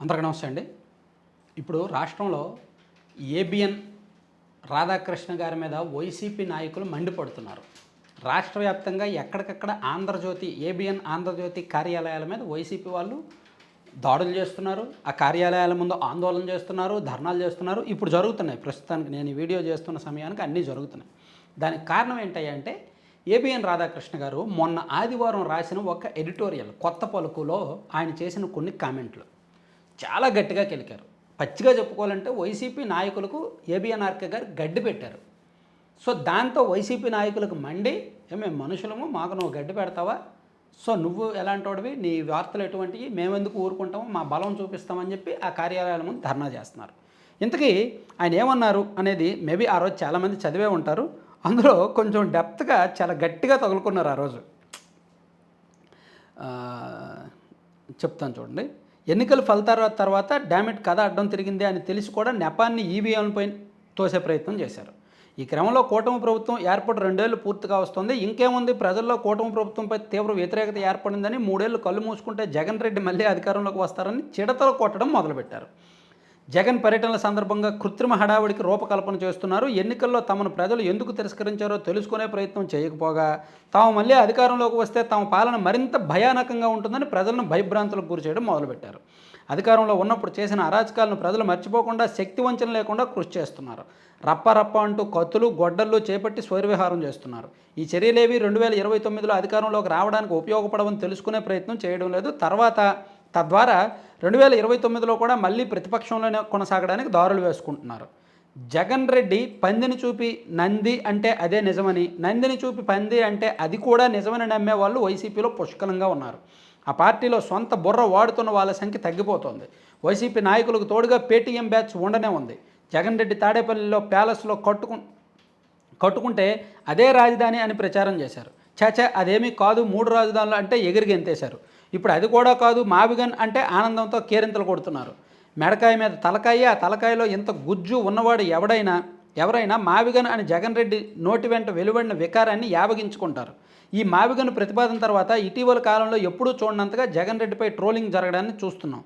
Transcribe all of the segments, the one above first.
అందరికీ నమస్తే అండి. ఇప్పుడు రాష్ట్రంలో ఏబిఎన్ రాధాకృష్ణ గారి మీద వైసీపీ నాయకులు మండిపడుతున్నారు. రాష్ట్ర వ్యాప్తంగా ఎక్కడికక్కడ ఏబిఎన్ ఆంధ్రజ్యోతి కార్యాలయాల మీద వైసీపీ వాళ్ళు దాడులు చేస్తున్నారు. ఆ కార్యాలయాల ముందు ఆందోళన చేస్తున్నారు, ధర్నాలు చేస్తున్నారు. ఇప్పుడు జరుగుతున్నాయి. ప్రస్తుతానికి నేను ఈ వీడియో చేస్తున్న సమయానికి అన్నీ జరుగుతున్నాయి. దానికి కారణం ఏంటంటే ఏబిఎన్ రాధాకృష్ణ గారు మొన్న ఆదివారం రాసిన ఒక ఎడిటోరియల్ కొత్త పలుకులో ఆయన చేసిన కొన్ని కామెంట్లు చాలా గట్టిగా కెలికారు. పచ్చిగా చెప్పుకోవాలంటే వైసీపీ నాయకులకు ఏబిఎన్ఆర్కే గారు గడ్డి పెట్టారు. సో దాంతో వైసీపీ నాయకులకు మండి మేము మనుషులము, మాకు నువ్వు గడ్డి పెడతావా, సో నువ్వు ఎలాంటివాడివి, నీ వార్తలు ఎటువంటివి, మేమెందుకు ఊరుకుంటాము, మా బలం చూపిస్తామని చెప్పి ఆ కార్యాలయాల ముందు ధర్నా చేస్తున్నారు. ఇంతకీ ఆయన ఏమన్నారు అనేది మేబీ ఆ రోజు చాలామంది చదివే ఉంటారు. అందులో కొంచెం డెప్త్గా చాలా గట్టిగా తగులుకున్నారు. ఆ రోజు చెప్తాను చూడండి. ఎన్నికల ఫలితాల తర్వాత డామిట్ కథ అడ్డం తిరిగింది అని తెలిసి కూడా నెపాన్ని ఈవీఎంలపై తోసే ప్రయత్నం చేశారు. ఈ క్రమంలో కూటమి ప్రభుత్వం ఏర్పడి 2 ఏళ్ళు పూర్తిగా వస్తుంది. ఇంకేముంది, ప్రజల్లో కూటమి ప్రభుత్వంపై తీవ్ర వ్యతిరేకత ఏర్పడిందని, 3 ఏళ్ళు కళ్ళు మూసుకుంటే జగన్ రెడ్డి మళ్ళీ అధికారంలోకి వస్తారని చిడతలు కొట్టడం మొదలుపెట్టారు. జగన్ పర్యటనల సందర్భంగా కృత్రిమ హడావుడికి రూపకల్పన చేస్తున్నారు. ఎన్నికల్లో తమను ప్రజలు ఎందుకు తిరస్కరించారో తెలుసుకునే ప్రయత్నం చేయకపోగా తాము మళ్ళీ అధికారంలోకి వస్తే తమ పాలన మరింత భయానకంగా ఉంటుందని ప్రజలను భయభ్రాంతులకు గురి చేయడం మొదలుపెట్టారు. అధికారంలో ఉన్నప్పుడు చేసిన అరాచకాలను ప్రజలు మర్చిపోకుండా శక్తి వంచన లేకుండా కృషి చేస్తున్నారు. రప్ప అంటూ కత్తులు గొడ్డళ్ళు చేపట్టి స్వైరవిహారం చేస్తున్నారు. ఈ చర్యలేవి 2029లో అధికారంలోకి రావడానికి ఉపయోగపడవని తెలుసుకునే ప్రయత్నం చేయడం లేదు. తద్వారా 2029లో కూడా మళ్ళీ ప్రతిపక్షంలోనే కొనసాగడానికి దారులు వేసుకుంటున్నారు. జగన్ రెడ్డి పందిని చూపి నంది అంటే అదే నిజమని, నందిని చూపి పంది అంటే అది కూడా నిజమని నమ్మే వాళ్ళు వైసీపీలో పుష్కలంగా ఉన్నారు. ఆ పార్టీలో సొంత బుర్ర వాడుతున్న వాళ్ళ సంఖ్య తగ్గిపోతోంది. వైసీపీ నాయకులకు తోడుగా పేటీఎం బ్యాచ్ ఉండనే ఉంది. జగన్ రెడ్డి తాడేపల్లిలో ప్యాలెస్లో కట్టుకుంటే అదే రాజధాని అని ప్రచారం చేశారు. చాచా అదేమీ కాదు, 3 రాజధానులు అంటే ఎగిరికి ఎంతేశారు. ఇప్పుడు అది కూడా కాదు, మావిగన్ అంటే ఆనందంతో కేరింతలు కొడుతున్నారు. మెడకాయ మీద తలకాయ, ఆ తలకాయలో ఇంత గుజ్జు ఉన్నవాడు ఎవరైనా మావిగన్ అని జగన్ రెడ్డి నోటి వెంట వెలువడిన వికారాన్ని యావగించుకుంటారు. ఈ మావిగన్ ప్రతిపాదన తర్వాత ఇటీవల కాలంలో ఎప్పుడూ చూడనంతగా జగన్ రెడ్డిపై ట్రోలింగ్ జరగడాన్ని చూస్తున్నాం.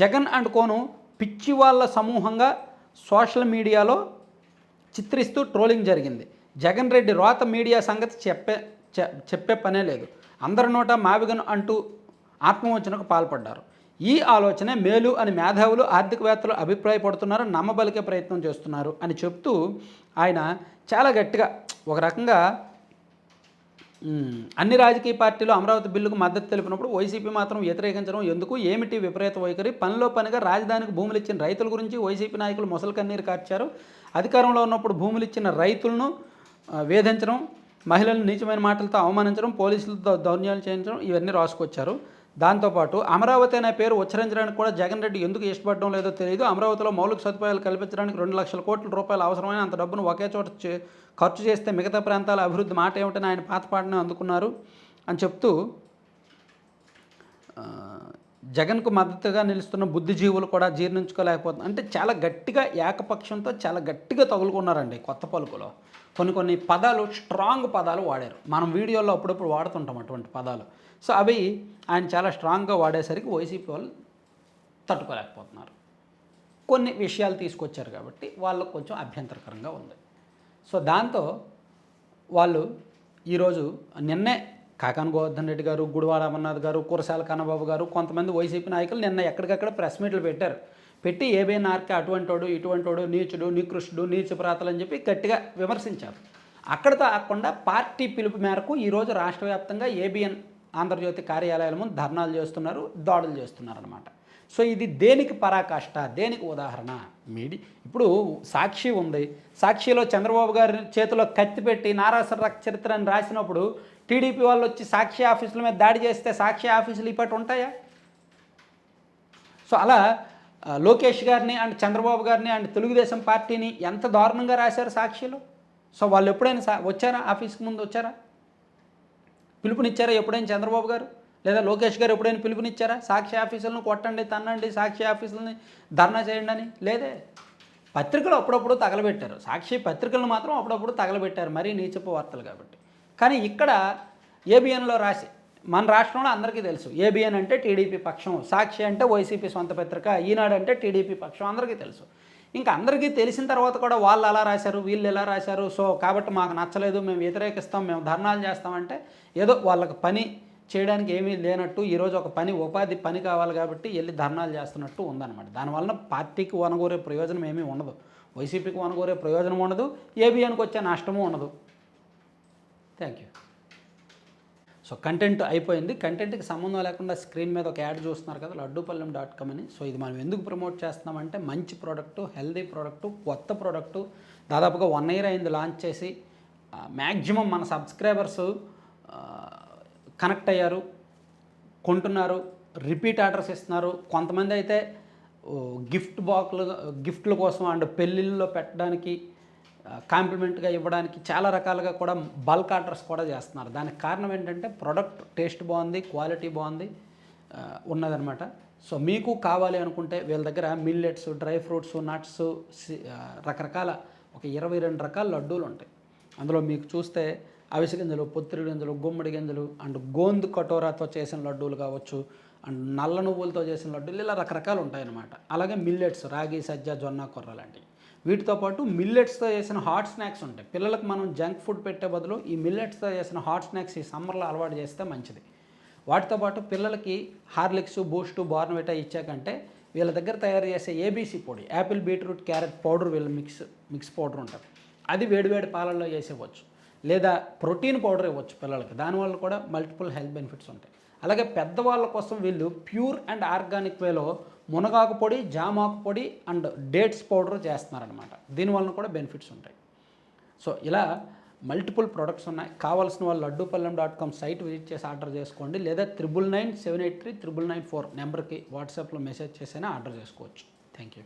జగన్ అండ్ కోను పిచ్చి వాళ్ళ సమూహంగా సోషల్ మీడియాలో చిత్రిస్తూ ట్రోలింగ్ జరిగింది. జగన్ రెడ్డి రోత మీడియా సంగతి చెప్పే పనే లేదు. అందరి నోట మావిగన్ అంటూ ఆత్మవంచనకు పాల్పడ్డారు. ఈ ఆలోచనే మేలు అని మేధావులు, ఆర్థికవేత్తలు అభిప్రాయపడుతున్నారు, నమ్మబలికే ప్రయత్నం చేస్తున్నారు అని చెప్తూ ఆయన చాలా గట్టిగా ఒక రకంగా అన్ని రాజకీయ పార్టీలు అమరావతి బిల్లుకు మద్దతు తెలిపినప్పుడు వైసీపీ మాత్రం వ్యతిరేకించడం ఎందుకు, ఏమిటి విపరీత వైఖరి, పనిలో పనిగా రాజధానికి భూములు ఇచ్చిన రైతుల గురించి వైసీపీ నాయకులు మొసలు కన్నీరు కార్చారు. అధికారంలో ఉన్నప్పుడు భూములు ఇచ్చిన రైతులను వేధించడం, మహిళలను నీచమైన మాటలతో అవమానించడం, పోలీసులతో దౌర్జన్యాలు చేయించడం, ఇవన్నీ రాసుకొచ్చారు. దాంతోపాటు అమరావతి అనే పేరు ఉచ్చరించడానికి కూడా జగన్ రెడ్డి ఎందుకు ఇష్టపడడం లేదో తెలియదు. అమరావతిలో మౌలిక సదుపాయాలు కల్పించడానికి 2 లక్షల కోట్ల రూపాయలు అవసరమైన అంత డబ్బును ఒకే చోట ఖర్చు చేస్తే మిగతా ప్రాంతాల అభివృద్ధి మాట ఏమిటని ఆయన పాతపాటనే అందుకున్నారు అని చెప్తూ జగన్కు మద్దతుగా నిలుస్తున్న బుద్ధిజీవులు కూడా జీర్ణించుకోలేకపోతుంది అంటే చాలా గట్టిగా ఏకపక్షంతో చాలా గట్టిగా తగులుకున్నారండి. కొత్త పలుకులో కొన్ని పదాలు, స్ట్రాంగ్ పదాలు వాడారు. మనం వీడియోలో అప్పుడప్పుడు వాడుతుంటాం అటువంటి పదాలు. సో అవి ఆయన చాలా స్ట్రాంగ్గా వాడేసరికి వైసీపీ వాళ్ళు తట్టుకోలేకపోతున్నారు. కొన్ని విషయాలు తీసుకొచ్చారు కాబట్టి వాళ్ళకు కొంచెం అభ్యంతరకరంగా ఉంది. సో దాంతో వాళ్ళు ఈరోజు నిన్నే కాకాని గోవర్ధన్ రెడ్డి గారు, గుడివాడ అమర్నాథ్ గారు, కురసాల కన్నబాబు గారు, కొంతమంది వైసీపీ నాయకులు నిన్న ఎక్కడికక్కడ ప్రెస్ మీట్లు పెట్టి ఏబిఎన్ఆర్కే అటువంటోడు, ఇటువంటోడు, నీచుడు, నికృష్టుడు, నీచప్రాతలు అని చెప్పి గట్టిగా విమర్శించారు. అక్కడితో ఆకుండా పార్టీ పిలుపు మేరకు ఈరోజు రాష్ట్ర వ్యాప్తంగా ఏబిఎన్ ఆంధ్రజ్యోతి కార్యాలయాల ముందు ధర్నాలు చేస్తున్నారు, దాడులు చేస్తున్నారు అనమాట. సో ఇది దేనికి పరాకాష్ట, దేనికి ఉదాహరణ? ఇప్పుడు సాక్షి ఉంది. సాక్షిలో చంద్రబాబు గారి చేతిలో కత్తి పెట్టి నారాసర చరిత్ర అని రాసినప్పుడు టీడీపీ వాళ్ళు వచ్చి సాక్షి ఆఫీసుల మీద దాడి చేస్తే సాక్షి ఆఫీసులు ఇప్పటి ఉంటాయా? సో అలా లోకేష్ గారిని అండ్ చంద్రబాబు గారిని అండ్ తెలుగుదేశం పార్టీని ఎంత దారుణంగా రాశారు సాక్షిలో. సో వాళ్ళు ఎప్పుడైనా వచ్చారా, ఆఫీస్కి ముందు వచ్చారా, పిలుపునిచ్చారా ఎప్పుడైనా చంద్రబాబు గారు లేదా లోకేష్ గారు ఎప్పుడైనా పిలుపునిచ్చారా? సాక్షి ఆఫీసులను కొట్టండి, తన్నండి, సాక్షి ఆఫీసులని ధర్నా చేయండి అని లేదే. పత్రికలు అప్పుడప్పుడు తగలబెట్టారు, సాక్షి పత్రికలను మాత్రం అప్పుడప్పుడు తగలబెట్టారు, మరీ నీచపు వార్తలు కాబట్టి. కానీ ఇక్కడ ఏబిఎన్లో రాసి మన రాష్ట్రంలో అందరికీ తెలుసు. ఏబిఎన్ అంటే టీడీపీ పక్షం, సాక్షి అంటే వైసీపీ సొంత పత్రిక, ఈనాడు అంటే టీడీపీ పక్షం అందరికీ తెలుసు. ఇంకా అందరికీ తెలిసిన తర్వాత కూడా వాళ్ళు అలా రాశారు, వీళ్ళు ఎలా రాశారు, సో కాబట్టి మాకు నచ్చలేదు, మేము వ్యతిరేకిస్తాం, మేము ధర్నాలు చేస్తామంటే ఏదో వాళ్ళకి పని చేయడానికి ఏమీ లేనట్టు, ఈరోజు ఒక ఉపాధి పని కావాలి కాబట్టి వెళ్ళి ధర్నాలు చేస్తున్నట్టు ఉందన్నమాట. దానివలన పార్టీకి వనగూరే ప్రయోజనం ఏమీ ఉండదు, వైసీపీకి వనగూరే ప్రయోజనం ఉండదు, ఏబిఎన్కి వచ్చే నష్టము ఉండదు. Thank you. సో కంటెంట్ అయిపోయింది. కంటెంట్కి సంబంధం లేకుండా స్క్రీన్ మీద ఒక యాడ్ చూస్తున్నారు కదా, laddupallaem.com అని. సో ఇది మనం ఎందుకు ప్రమోట్ చేస్తున్నామంటే మంచి ప్రోడక్టు, హెల్దీ ప్రోడక్టు, కొత్త ప్రోడక్టు, దాదాపుగా 1 year అయింది లాంచ్ చేసి. మ్యాక్సిమం మన సబ్స్క్రైబర్స్ కనెక్ట్ అయ్యారు, కొంటున్నారు, రిపీట్ ఆర్డర్స్ ఇస్తున్నారు. కొంతమంది అయితే గిఫ్ట్ల కోసం అండ్ పెళ్ళిళ్ళలో పెట్టడానికి, కాంప్లిమెంట్గా ఇవ్వడానికి చాలా రకాలుగా కూడా బల్క్ ఆర్డర్స్ కూడా చేస్తున్నారు. దానికి కారణం ఏంటంటే ప్రోడక్ట్ టేస్ట్ బాగుంది, క్వాలిటీ బాగుంది ఉన్నదనమాట. సో మీకు కావాలి అనుకుంటే వీళ్ళ దగ్గర మిల్లెట్స్, డ్రై ఫ్రూట్స్, నట్స్, రకరకాల ఒక 22 రకాల లడ్డూలు ఉంటాయి. అందులో మీకు చూస్తే అవిసె గింజలు, పొత్తిడి గింజలు, గుమ్మడి గింజలు అండ్ గోందు కటోరాతో చేసిన లడ్డూలు కావచ్చు, అండ్ నల్ల నువ్వులతో చేసిన లడ్డూలు, ఇలా రకరకాలు ఉంటాయన్నమాట. అలాగే మిల్లెట్స్, రాగి, సజ్జ, జొన్న, కొర్ర లాంటివి. వీటితో పాటు మిల్లెట్స్తో చేసిన హాట్ స్నాక్స్ ఉంటాయి. పిల్లలకు మనం జంక్ ఫుడ్ పెట్టే బదులు ఈ మిల్లెట్స్తో చేసిన హాట్ స్నాక్స్ ఈ సమ్మర్లో అలవాటు చేస్తే మంచిది. వాటితో పాటు పిల్లలకి హార్లిక్స్, బూస్టు, బోర్న్విటా ఇచ్చాకంటే వీళ్ళ దగ్గర తయారు చేసే ఏబీసీ పొడి, యాపిల్, బీట్రూట్, క్యారెట్ పౌడర్, వీళ్ళ మిక్స్ పౌడర్ ఉంటుంది. అది వేడివేడి పాలల్లో వేసేవచ్చు, లేదా ప్రోటీన్ పౌడర్ ఇవ్వచ్చు పిల్లలకి. దానివల్ల కూడా మల్టిపుల్ హెల్త్ బెనిఫిట్స్ ఉంటాయి. అలాగే పెద్దవాళ్ళ కోసం వీళ్ళు ప్యూర్ అండ్ ఆర్గానిక్ వేలో మునగాకు పొడి, జామాకు పొడి అండ్ డేట్స్ పౌడర్ చేస్తున్నారనమాట. దీనివల్ల కూడా బెనిఫిట్స్ ఉంటాయి. సో ఇలా మల్టిపుల్ ప్రొడక్ట్స్ ఉన్నాయి. కావాల్సిన వాళ్ళు laddupallaem.com సైట్ విజిట్ చేసి ఆర్డర్ చేసుకోండి, లేదా 9997839994 నెంబర్కి వాట్సాప్లో మెసేజ్ చేసైనా ఆర్డర్ చేసుకోవచ్చు. Thank you.